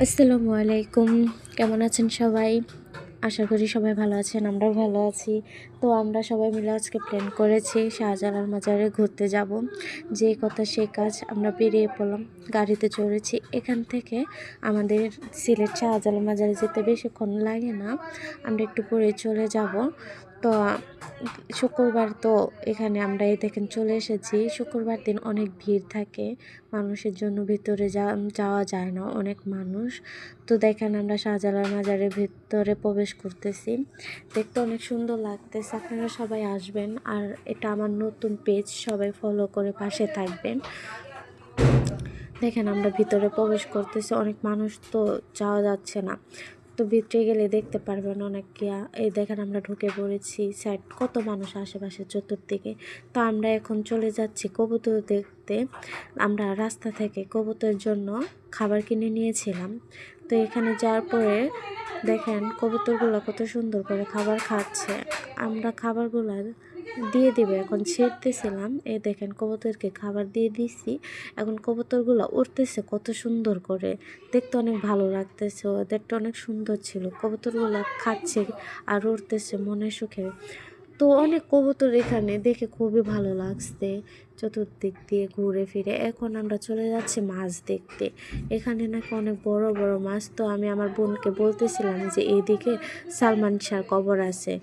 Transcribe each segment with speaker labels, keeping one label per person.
Speaker 1: আসসালামু আলাইকুম। কেমন আছেন সবাই? আশা করি সবাই ভালো আছেন, আমরাও ভালো আছি। তো আমরা সবাই মিলে আজকে প্ল্যান করেছি শাহজালাল মাজারে ঘুরতে যাব। যে কথা সেই কাজ, আমরা বেরিয়ে পড়লাম, গাড়িতে চড়েছি। এখান থেকে আমাদের সিলেট শাহজালাল মাজারে যেতে বেশিক্ষণ লাগে না, আমরা একটু পরে চলে যাব। তো শুক্রবার তো এখানে আমরা এই দেখেন চলে এসেছি। শুক্রবার দিন অনেক ভিড় থাকে, মানুষের জন্য ভিতরে যাওয়া যায় না, অনেক মানুষ। তো দেখেন আমরা শাহজালাল মাজারের ভিতরে প্রবেশ করতেছি, দেখতে অনেক সুন্দর লাগতেছে। আপনারা সবাই আসবেন, আর এটা আমার নতুন পেজ, সবাই ফলো করে পাশে থাকবেন। দেখেন আমরা ভিতরে প্রবেশ করতেছি, অনেক মানুষ তো যাওয়া যাচ্ছে না, তো ভিতরে গেলে দেখতে পারবেন অনেক এই দেখেন আমরা ঢুকে পড়েছি। সাইড কত মানুষ আশেপাশে চতুর্দিকে। তো আমরা এখন চলে যাচ্ছি কবুতর দেখতে। আমরা রাস্তা থেকে কবুতরের জন্য খাবার কিনে নিয়েছিলাম। তো এখানে যাওয়ার পরে দেখেন কবুতরগুলো কত সুন্দর করে খাবার খাচ্ছে। আমরা খাবারগুলো দিয়ে দিবে এখন ছিঁড়তেছিলাম, এই দেখেন কবুতরকে খাবার দিয়ে দিছি। এখন কবুতরগুলো উঠতেছে কত সুন্দর করে, দেখতে অনেক ভালো লাগতেছে, ওদেরটা অনেক সুন্দর ছিল। কবুতরগুলো খাচ্ছে আর উঠতেছে মনে সুখে। তো অনেক কবুতর এখানে দেখে খুবই ভালো লাগছে, চতুর্দিক দিয়ে ঘুরে ফিরে। এখন আমরা চলে যাচ্ছি মাছ দেখতে। এখানে নাকি অনেক বড় বড় মাছ। তো আমি আমার বোনকে বলতেছিলাম যে এইদিকে সালমান শাহর কবর আছে।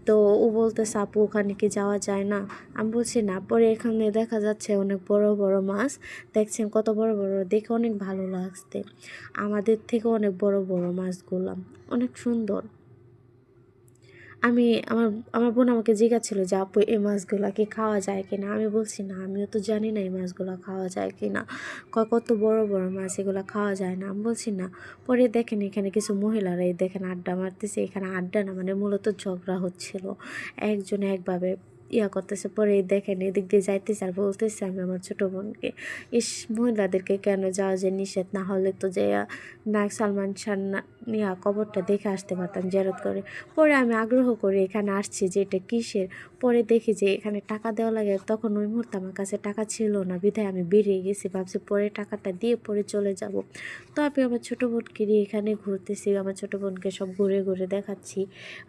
Speaker 1: তো ও বলতেছে আপু ওখানে কি যাওয়া যায় না? আমি বলছি না। পরে এখানে দেখা যাচ্ছে অনেক বড় বড় মাছ, দেখছেন কত বড় বড়, দেখে অনেক ভালো লাগছে। আমাদের থেকে অনেক বড় বড় মাছগুলো, অনেক সুন্দর। আমি আমার আমার বোন আমাকে জিজ্ঞাসা যে আপু এই মাছগুলো কি খাওয়া যায় কি না? আমি বলছি না, আমিও তো জানি না এই মাছগুলো খাওয়া যায় কি না। কত বড় বড় মাছ, এগুলো খাওয়া যায় না। আমি বলছি না। পরে দেখেন এখানে কিছু মহিলারা এই দেখেন আড্ডা মারতেছে। এখানে আড্ডা না, মানে মূলত ঝগড়া হচ্ছিল, একজন একভাবে করতেছে। পরে দেখেন এদিক দিয়ে যাইতেছে আর বলতেছে আমি আমার ছোটো বোনকে, মহিলাদেরকে কেন যাওয়া যে নিষেধ, না হলে তো যে না সালমান শাহ কবরটা দেখে আসতে পারতাম জিয়ারত করে। পরে আমি আগ্রহ করে এখানে আসছি যে এটা কিসের। পরে দেখি যে এখানে টাকা দেওয়া লাগে। তখন ওই মুহূর্তে আমার কাছে টাকা ছিল না, বিধায় আমি বেরিয়ে গেছি, ভাবছি পরে টাকাটা দিয়ে পরে চলে যাব। তো আমি আমার ছোটো বোনকে নিয়ে এখানে ঘুরতেছি, আমার ছোটো বোনকে সব ঘুরে ঘুরে দেখাচ্ছি।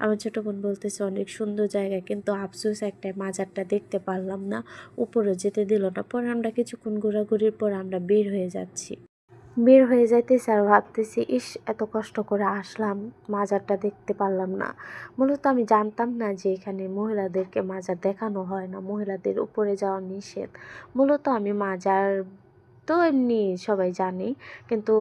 Speaker 1: আমার ছোটো বোন বলতেছে অনেক সুন্দর জায়গা, কিন্তু আফসোস একটা মাজারটা দেখতে পারলাম না, উপরে যেতে দিল না। পরে আমরা কিছুক্ষণ ঘোরাঘুরির পর আমরা বের হয়ে যাইতেছি আর ভাবতেছি ইস এত কষ্ট করে আসলাম, মাজারটা দেখতে পারলাম না। মূলত আমি জানতাম না যে এখানে মহিলাদেরকে মাজার দেখানো হয় না, মহিলাদের উপরে যাওয়া নিষেধ। মূলত আমি মাজার তো এমনি সবাই জানে, কিন্তু